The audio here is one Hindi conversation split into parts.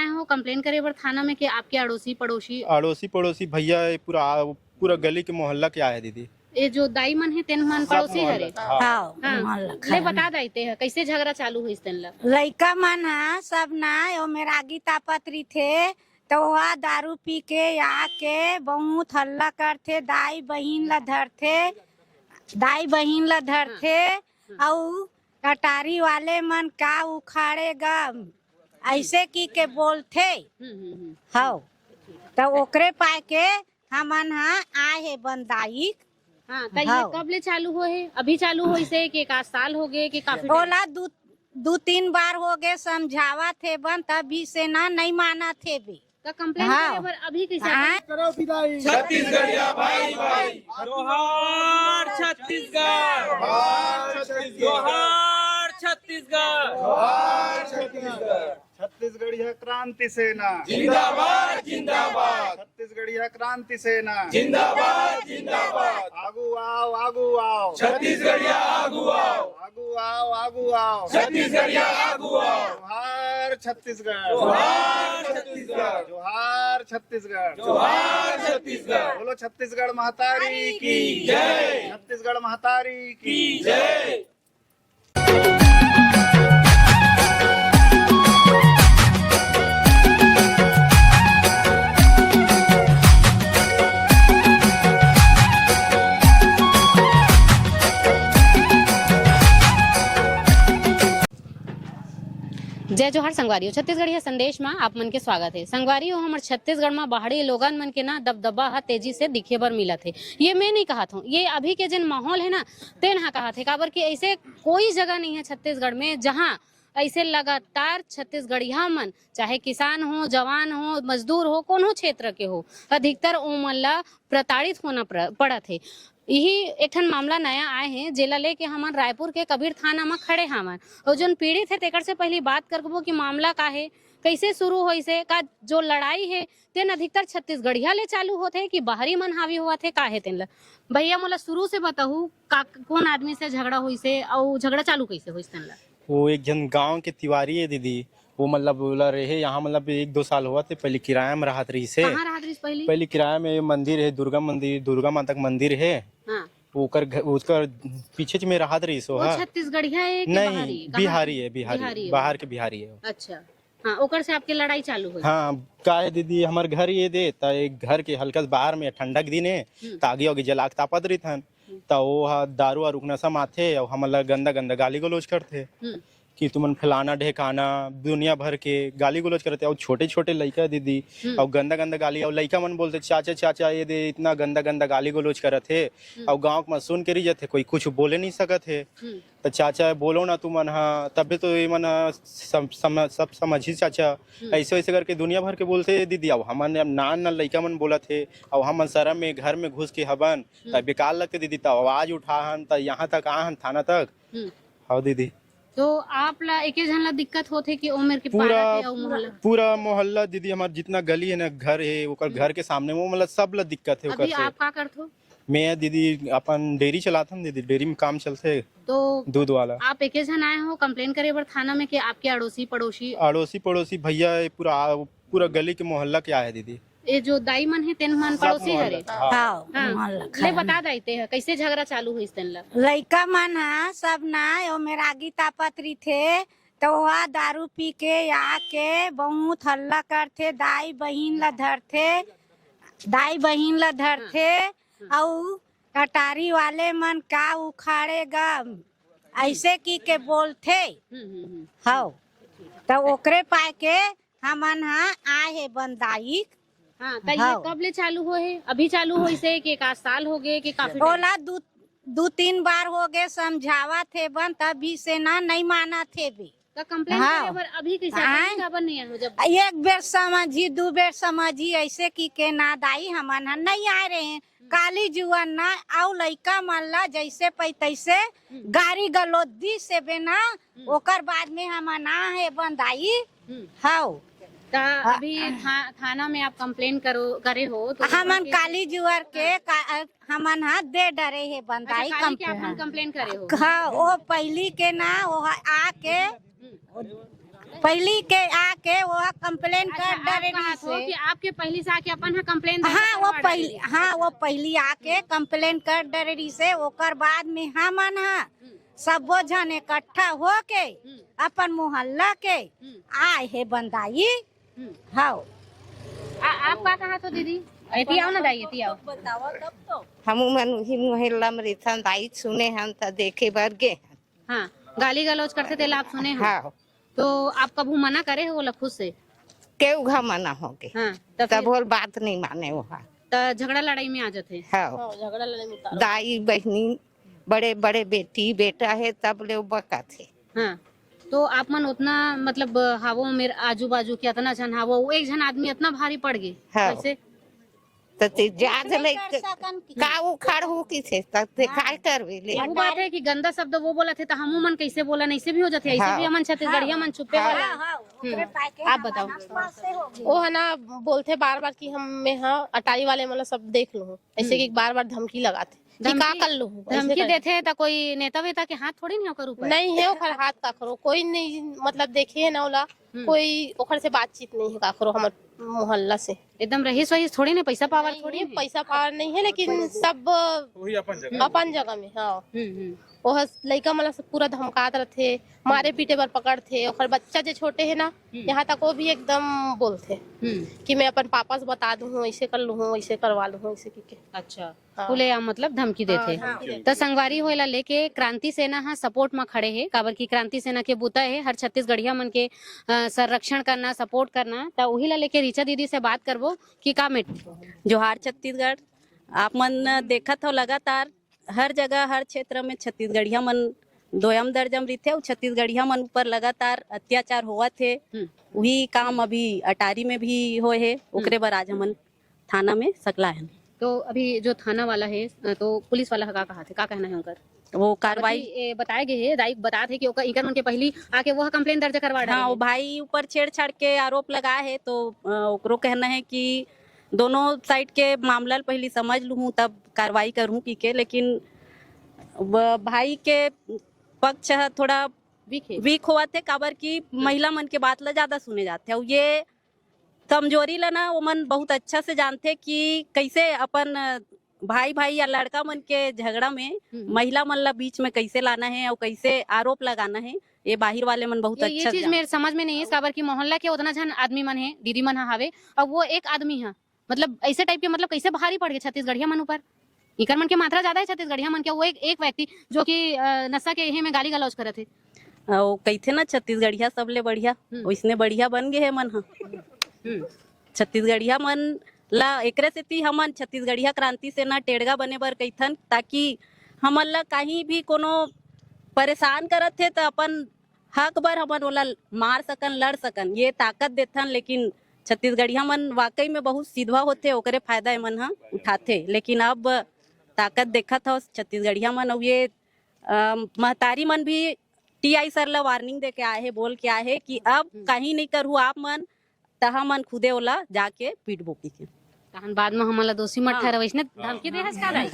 आए हो कंप्लेन करे बर थाना में कि आपके अड़ोसी पड़ोसी भैया ये पूरा गली के मोहल्ला क्या है दीदी। ये जो दाई मन है तेन मन पड़ोसी हरे हाँ हाँ ले बता देते हैं कैसे झगड़ा चालू हुई तेन ला लड़का मन है सब ना ओ मेरागी तापत्री थे तो वह दारू पी के आके बहुत हल्ला करते दाई बहिन ला धरते और कटारी वाले मन का उखाड़ेगा ऐसे की के बोलते हाँ तो ओकरे पाए के हमन आए है बंदाई हाँ तो ये कब ले चालू हो है अभी चालू हो इसे कि 1 साल हो गए कि काफी ओला दो तीन बार हो गए समझावा थे बन तभी से ना नहीं माना थे भी तो कंप्लेन करे बर अभी कैसे छत्तीसगढ़िया भाई भाई जोहार छत्तीसगढ़ जोहार छत्तीसगढ़ छत्तीसगढ़िया क्रांति सेना जिंदाबाद जिंदाबाद छत्तीसगढ़िया क्रांति सेना जिंदाबाद जिंदाबाद आगू आओ छत्तीसगढ़िया आगू आओ आगू आओ छत्तीसगढ़िया आगू आओ जोहार छत्तीसगढ़ जोहार छत्तीसगढ़ जोहार छत्तीसगढ़ जोहार छत्तीसगढ़ बोलो छत्तीसगढ़ महतारी की जय छत्तीसगढ़ महतारी की जय। जय जोहार संगवारी छत्तीसगढ़िया संदेश में आप मन के स्वागत है। संगवारी हो हमारे छत्तीसगढ़ में बाहरी लोगन मन के ना दबदबा हा तेजी से दिखे बर मिला थे। ये मैं नहीं कहा था, ये अभी के जिन माहौल है ना तेन हा कहा थे काबर कि ऐसे कोई जगह नहीं है छत्तीसगढ़ में जहाँ ऐसे लगातार छत्तीसगढ़िया मन चाहे किसान हो जवान हो मजदूर हो कोनो क्षेत्र के हो अधिकतर ओमन ला प्रताड़ित होना पड़ा थे। यही एक ठन मामला नया आए हैं जेला लेके हमन रायपुर के कबीर थाना में खड़े हमन और जो पीड़ित है तेकर से पहले बात करबो कि मामला का है कैसे शुरू हो इसे का जो लड़ाई है तेन अधिकतर छत्तीसगढ़िया ले चालू होते कि बाहरी मन हावी हुआ थे का है तेन ला भैया मोला शुरू से बताहू का कौन आदमी से झगड़ा हुई से और झगड़ा चालू कैसे हुई तेन ला। वो एक जन गांव के तिवारी है दीदी, वो मतलब बोला रहे यहाँ मतलब 1-2 साल हुआ थे पहले किराया में राहत रही से। कहाँ राहत रही पहले किराया में मंदिर है दुर्गा माता का मंदिर है हाँ। उसका पीछे में राहत रही सो है छत्तीसगढ़िया है कि नहीं बिहारी है बाहर के बिहारी है। अच्छा हाँ ओकर से आपके लड़ाई चालू हुई। हाँ का है दीदी हमारे घर ये दे एक घर के हल्का बाहर में ठंडक दिन है तागी होगी जलाक तापत रही थन तो वो दारू वारू नशा माथे और हमारा गंदा गाली गलौज करते कि तुमन फलाना ढेकाना दुनिया भर के गाली गलौज करते और छोटे छोटे लड़का दीदी और गंदा गाली और लड़का मन बोलते चाचा ये दे इतना गंदा गाली गलौज करत है और गाँव में सुन के रही जाते कोई कुछ बोले नहीं सकत है तो चाचा बोलो ना तुमन हाँ तभी तो ये मन सब समझी चाचा ऐसे वैसे करके दुनिया भर के बोलते दीदी। अब हमन नान लड़का मन बोला थे और हम शर्म में घर में घुस के हबन तब बेकार लगते दीदी तब आवाज उठा हन तो यहाँ तक आहन थाना तक। हाँ दीदी तो आप ला एक जन ला दिक्कत होते कि उम्र के पूरा मोहल्ला दीदी हमारा जितना गली है ना घर है वो घर के सामने वो मतलब सब ला दिक्कत है। अभी आप का करते हो? मैं दीदी अपन डेयरी चलाता हूँ दीदी, डेयरी में काम चलते तो दूध वाला। आप एक जन आए हो कंप्लेन करे बर थाना में कि आपके अड़ोसी पड़ोसी भैया पूरा गली के मोहल्ला क्या है दीदी। ये जो दाई मन है तेन मन पड़ोसी हरे हाँ ले बता देते हैं कैसे झगड़ा चालू हुई तेन ला। लड़का मन है सब ना ओ मेरागी तापत्री थे तो वह दारू पी के आके बहुत हल्ला करते दाई बहिन ला धरते और कटारी वाले मन का उखाड़ेगा ऐसे की के बोलते हाँ तो ओकरे पाए के हमन आए है बंदाई। हाँ तो ये कब ले चालू हो है अभी चालू हो इसे कि 1 साल हो गए कि काफी ओला दो तीन बार हो गए समझावा थे बन तभी से ना नहीं माना थे भी तो कंप्लेन करे बर अभी कैसे खबर नहीं है जब एक बेर समझी 2 बेर समझी ऐसे की के ना दाई हमन नहीं आ रहे हैं काली जुआन ना आउ लइका मन ला जैसे पै तैसे गाड़ी गलौदी से बिना ओकर बाद में हमन आ है बंदाई। हाँ अभी थाना में आप कंप्लेन करे हो तो हमन काली जुआर के हमन दे डरे है बंदाई कंप्लेन करे हो। हाँ वो पहली के ना वो आके पहली के आके वो कंप्लेन कर डरे कि आपके पहली से आके अपन कंप्लेन वो पहली आके कंप्लेन कर डरे से ओकर बाद में हमन सबो जन इकट्ठा हो के अपन मोहल्ला के आए है बंदाई। हाँ आप क्या कहा तो दीदी ऐती आओ ना दाई ऐती आओ हम मन ही मोहल्ला में रहता दाई सुने हम तो देखे बर गे। हाँ गाली गलौज करते थे आप सुने हैं। हाँ तो आप कबू मना करे हो खुद से? के उघा मना हो गए। हाँ तब बोल बात नहीं माने वहाँ तो झगड़ा लड़ाई में आ जाते। हाँ दाई बहनी बड़े बड़े बेटी बेटा है तब ले बका थे। हाँ तो आप मन उतना मतलब हावो मेरे आजू बाजू के इतना जन हावो वो एक जन आदमी इतना भारी पड़ गए हाँ। कैसे? तो ते जाज ले काऊ खड़ हो की थे तब ते काय करवे ले। वो बात है कि गंदा शब्द वो बोला थे तो हमू मन कैसे बोला ऐसे भी हो जाते ऐसे हाँ। भी हमन छत्तीसगढ़िया मन छुपे वाला। आप बताओ। वो है ना बोलते बार बार कि हम में हाँ अटारी वाले मतलब सब देख लो ऐसे कि बार बार धमकी लगाते कि का कर लो धमकी देते तो कोई नेता वेता के हाथ थोड़ी नहीं होकर ऊपर नहीं है ओखर हाथ का करो कोई नहीं मतलब देखे है ना ओला कोई ओखर से बातचीत नहीं है का करो हमारे मोहल्ला से एकदम रहीस वहीस थोड़ी नहीं पैसा पावर थोड़ी नहीं, पैसा पावर नहीं है लेकिन सब अपन जगह में। हाँ वो लड़का मतलब सब पूरा धमकात रहते मारे पीटे पर पकड़ते और बच्चा जो छोटे है ना यहाँ तक वो भी एकदम बोलते कि मैं अपन पापा से बता दूँ ऐसे कर लूँ ऐसे करवा लूँ ऐसे की। अच्छा हाँ। खुले आम मतलब धमकी देते। तो संगवारी होएला लेके क्रांति सेना हाँ सपोर्ट में खड़े है काबर की क्रांति सेना के बूता है हर छत्तीसगढ़िया मन के संरक्षण करना सपोर्ट करना। तो वही ला लेके रीचा दीदी से बात करबो कि का मेट जोहार छत्तीसगढ़। आप मन देखत हो लगातार हर जगह हर क्षेत्र में छत्तीसगढ़िया मन दोयम दर्जम रही थे छत्तीसगढ़िया मन ऊपर लगातार अत्याचार हुआ थे। वही काम अभी अटारी में भी होए है ओकरे बर आज हमन थाना में सकला है। तो अभी जो थाना वाला है तो पुलिस वाला का कहा थे का कहना है उनकर वो कार्रवाई बताए गए है दाई बता थे कि ओकर इकर मन के पहली आके वो कंप्लेन दर्ज करवा डाले। हाँ वो भाई ऊपर छेड़छाड़ के आरोप लगा है तो ओकरो कहना है कि दोनों साइड के मामला पहली समझ लूँ तब कार्रवाई करूँ की के। लेकिन भाई के पक्ष थोड़ा वीक हुआ थे काबर की महिला मन के बात ला ज्यादा सुने जाते हैं। ये कमजोरी ला ना वो मन बहुत अच्छा से जानते कि कैसे अपन भाई भाई या लड़का मन के झगड़ा में महिला मन ला बीच में कैसे लाना है और कैसे आरोप लगाना है ये बाहर वाले मन बहुत अच्छा ये चीज मेरे समझ में नहीं है काबर की मोहल्ला के उतना जन आदमी मन है दीदी मन हावे अब वो एक आदमी है मतलब ऐसे टाइप के मतलब कैसे भारी पड़ गए छत्तीसगढ़िया मन ऊपर इकर मन के मात्रा ज्यादा है छत्तीसगढ़िया मन के वो एक व्यक्ति जो कि नशा के यही में गाली गलौज करे थे वो कहते ना छत्तीसगढ़िया सबले बढ़िया वैसने बढ़िया बन गए है मन छत्तीसगढ़िया मन ला एकरे सेती हमन छत्तीसगढ़िया क्रांति सेना टेड़गा बने बर कहिथन ताकि हमन ला कहीं भी कोनो परेशान करत थे तो अपन हक बर हमन ओला मार सकन लड़ सकन ये ताकत देथन। लेकिन छत्तीसगढ़िया मन वाकई में बहुत सीधवा होते ओकरे फायदा मन हा उठाते। लेकिन अब ताकत देखत हो छत्तीसगढ़िया मन और ये महतारी मन भी टीआई सर ला वार्निंग दे के आए है बोल के आए है कि अब कहीं नहीं करू आप मन तहा मन खुदे ओला जाके पीट बोकी के तहन बाद में हमला दोषी मत ठहरा वैसने धमकी दे हस का दाई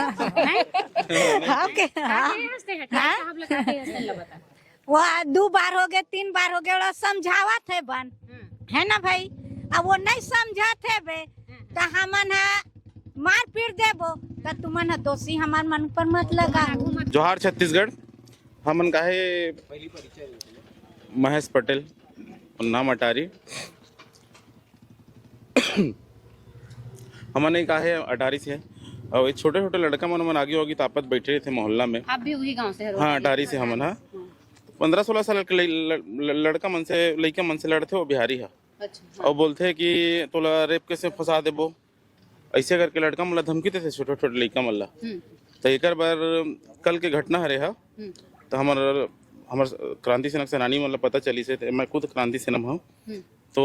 हाँ के हाँ साहब लगाते हैं ला बता वो 2 बार हो गए 3 बार हो गए वो समझावत है बन है ना भाई। अब वो नहीं समझत है बे तो हमन मार पीट देबो तो तुमन दोषी हमार मन पर मत लगा। जोहार छत्तीसगढ़। हमन काहे महेश पटेल नाम अटारी हमन काहे अटारी से है और ये छोटे छोटे लड़का मन आगे होगी तापत बैठे थे मोहल्ला में। आप भी वही गांव से है? हाँ अटारी से हमन। हाँ 15-16 साल के लड़का मन से लड़का मन से लड़ते वो बिहारी है। अच्छा। और बोलते कि तोला रेप कैसे फंसा देबो ऐसे करके लड़का मन धमकी देते छोटे छोटे लड़का मन ला। तो एक बार कल के घटना हरे हा तो हमार क्रांति सेना सेनानी मतलब पता चली से मैं खुद क्रांति सेना में हूँ। तो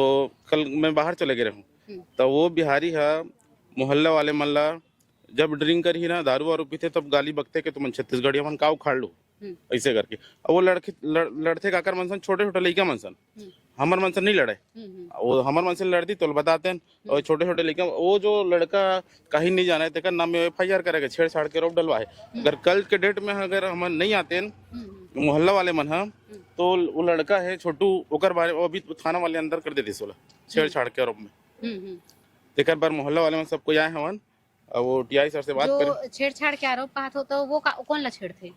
कल मैं बाहर चले गए रहूँ तो वो बिहारी है मोहल्ला वाले मल्ला जब ड्रिंक कर ही ना दारू वारू पीते तब गाली बकते कि तुम छत्तीसगढ़िया मन का उखाड़ लो ऐसे करके। अब वो लड़ते काकर मनसन छोटे छोटे लड़का मनसन हमार मन से नहीं लड़े वो हमार मन से लड़ती तो बताते हैं। और छोटे छोटे लड़का वो जो लड़का कहीं नहीं जाना है तेकर नाम में FIR करेगा छेड़छाड़ के रोप डलवा है। अगर कल के डेट में अगर हम नहीं आते मोहल्ला वाले मन तो वो लड़का है छोटू ओकर बारे वो अभी थाना वाले अंदर कर देते सोला छेड़छाड़ के आरोप में। एकर बार मोहल्ला वाले में सबको आए हवन और वो टीआई सर से बात करे। जो छेड़छाड़ के आरोप पात होता वो कौन ला छेड़ थे?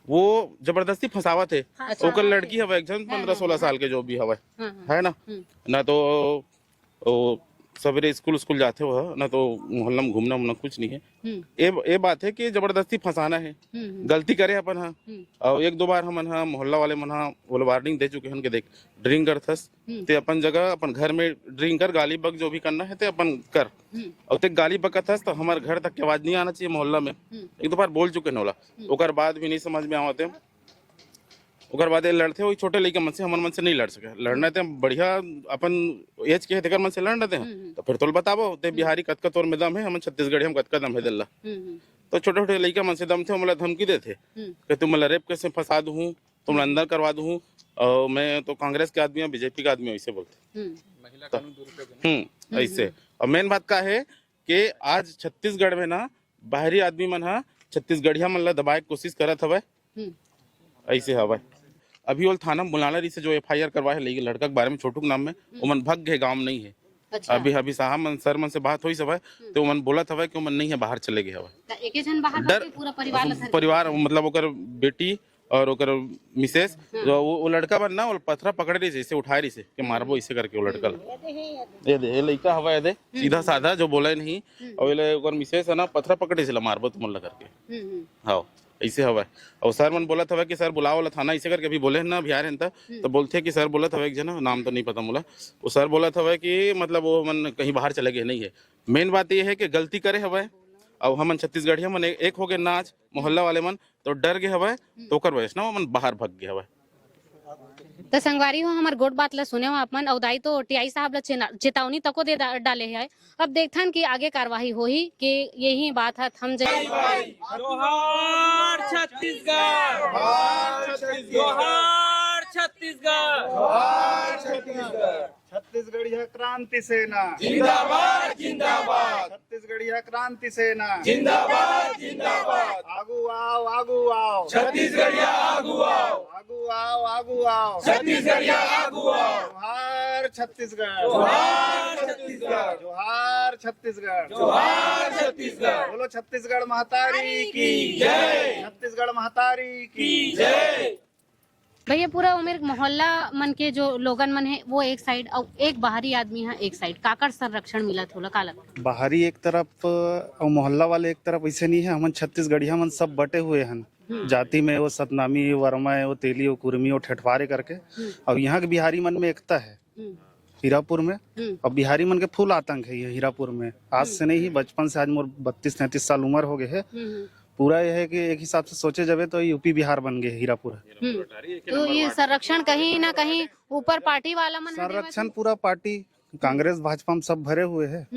वो जबरदस्ती फंसावा थे। ओकर लड़की हवा एक जन 15-16 साल के जो भी हवा है ना तो वो सवेरे स्कूल जाते हो ना तो मोहल्ला में घूमना उमना कुछ नहीं है। ये बात है कि जबरदस्ती फंसाना है। गलती करे अपन हाँ और एक दो बार हमन हाँ मोहल्ला वाले मन हाँ वो वार्निंग दे चुके हैं कि देख ड्रिंक करथस ते अपन जगह अपन घर में ड्रिंक कर गाली बक जो भी करना है ते अपन कर और ते गाली बकथस तो हमारे घर तक की आवाज नहीं आना चाहिए मोहल्ला में। एक दो बार बोल चुके नोला ओकर बाद भी नहीं समझ में आवते। ओकर बाद लड़ते वही छोटे लड़के मन से हमन मन से नहीं लड़ सके। लड़ना ते बढ़िया अपन एज के तेकर मन से लड़ रहे हैं तो फिर तो बताबो ते बिहारी कतका तोर में दम है हम छत्तीसगढ़ी हम कतका दम है दिल्ला। तो छोटे छोटे लड़के मन से दम थे मला धमकी देते कि तुम मला रेप कैसे फंसा दूं तुम अंदर करवा दूं और मैं तो कांग्रेस के आदमी हूँ बीजेपी का आदमी हूँ ऐसे बोलते। ऐसे और मेन बात का है कि आज छत्तीसगढ़ में ना बाहरी आदमी मन हाँ छत्तीसगढ़िया मन ला दबाए कोशिश करत हवे ऐसे हवे। अभी वो थाना बुलाना रही से जो FIR करवाए है लड़का के बारे में छोटू के नाम में वो मन भग गए गाँव में नहीं है। अच्छा। अभी साहब मन सर मन से बात हुई सब है तो मन बोला था कि मन नहीं है बाहर चले गए हवा एक जन बाहर डर पूरा परिवार परिवार मतलब ओकर बेटी और ओकर मिसेस जो वो लड़का बन ना वो पथरा पकड़ रही से इसे उठा रही से कि मारबो इसे करके वो लड़का ये लड़का हवा है सीधा साधा जो बोला नहीं और ये ओकर मिसेस है ना पथरा पकड़ रही से मारबो तुम लगा करके हाँ ऐसे हवा। और सर मन बोला था कि सर बुलाओ वाला थाना ऐसे करके अभी बोले ना बिहार है तो बोलते कि सर बोला था एक जना नाम तो नहीं पता मुला वो सर बोला था कि मतलब वो मन कहीं बाहर चले गए नहीं है। मेन बात ये है कि गलती करे हवा और हमन छत्तीसगढ़िया मन एक हो गए नाच मोहल्ला वाले मन तो डर गए हवा तो कर वजह ना मन बाहर भग गए हवा। तो संगवारी हो हमार गोट बात ला सुने हो अपन औदाई तो टीआई साहब ला चेतावनी तको दे डाले है। अब देखथन कि आगे कार्यवाही होही कि यही बात है हम जोहार छत्तीसगढ़ जोहार छत्तीसगढ़ जोहार छत्तीसगढ़। छत्तीसगढ़िया क्रांति सेना जिंदाबाद जिंदाबाद छत्तीसगढ़िया क्रांति सेना जिंदाबाद जिंदाबाद आगू आओ आगू आओ छत्तीसगढ़िया आगू आओ आगू आओ आगू आओ छत्तीसगढ़िया आगू आओ जोहार छत्तीसगढ़ जोहार छत्तीसगढ़ जोहार छत्तीसगढ़ जोहार छत्तीसगढ़ बोलो छत्तीसगढ़ महतारी की जय छत्तीसगढ़ महतारी की जय। भैया पूरा उमेर मोहल्ला मन के जो लोगन मन है वो एक साइड और एक बाहरी आदमी है एक साइड काकर संरक्षण मिला थोड़ा का लगा बाहरी एक तरफ और मोहल्ला वाले एक तरफ ऐसे नहीं है। हमन छत्तीसगढ़िया मन सब बटे हुए हैं जाति में वो सतनामी वर्मा वो तेली वो कुर्मी वो ठेठवारे करके और यहाँ के बिहारी मन में एकता है हीरापुर में और बिहारी मन के फुल आतंक है ये हीरापुर में। आज से नहीं बचपन से आज मोर 32-33 साल उम्र हो गए है। पूरा यह है कि एक हिसाब से सोचे जावे तो यूपी बिहार बन गए हीरापुर। तो ये संरक्षण कहीं ना कहीं ऊपर पार्टी वाला मन संरक्षण पूरा पार्टी कांग्रेस भाजपा में सब भरे हुए है।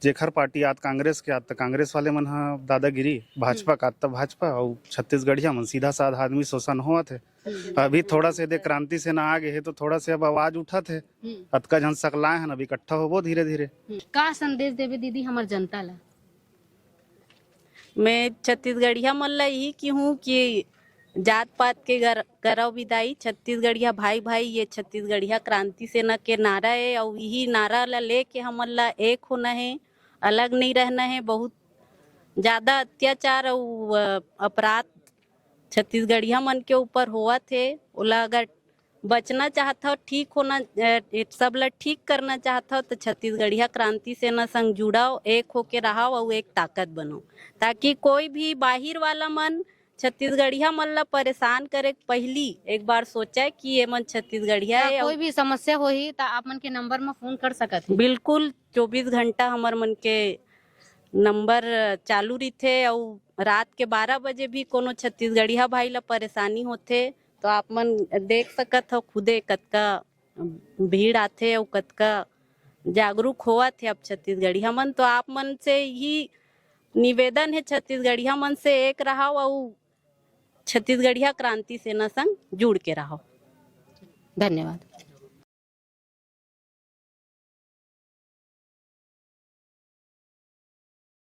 जेखर पार्टी आत कांग्रेस के आत कांग्रेस वाले मन हाँ दादागिरी भाजपा का आत भाजपा और छत्तीसगढ़िया मन सीधा साधा आदमी शोषण हुआ थे। अभी थोड़ा से दे क्रांति से ना आगे है तो थोड़ा से अब आवाज उठा थे अतका जन सकलाए हैं अभी इकट्ठा होबो धीरे धीरे। का संदेश देवे दीदी हमार जनता ला? मैं छत्तीसगढ़िया मन ला यही की हूँ कि जात पात के करव विदाई छत्तीसगढ़िया भाई भाई ये छत्तीसगढ़िया क्रांति सेना के नारा है और यही नारा ला लेके हमन ला एक होना है अलग नहीं रहना है। बहुत ज्यादा अत्याचार और अपराध छत्तीसगढ़िया मन के ऊपर हुआ थे ओला अगर बचना चाहता हो ठीक होना सब ला ठीक करना चाहता हो तो छत्तीसगढ़िया क्रांति सेना संग जुड़ाओ एक होके रहो और एक ताकत बनो ताकि कोई भी बाहर वाला मन छत्तीसगढ़िया मन ला परेशान करे पहली एक बार सोचा कि ये मन छत्तीसगढ़िया है। कोई भी समस्या होही तो आप मन के नंबर में फोन कर सकत है। बिल्कुल 24 घंटा हमार मन के नंबर चालू रहते और रात के 12 बजे भी कोनो छत्तीसगढ़िया भाई ला परेशानी होते तो आप मन देख सकत हो खुदे कतका भीड़ आथे और कतका जागरूक होवा थे अब छत्तीसगढ़िया मन। तो आप मन से ही निवेदन है छत्तीसगढ़िया मन से एक रहो और छत्तीसगढ़िया क्रांति सेना संग जुड़ के रहो। धन्यवाद।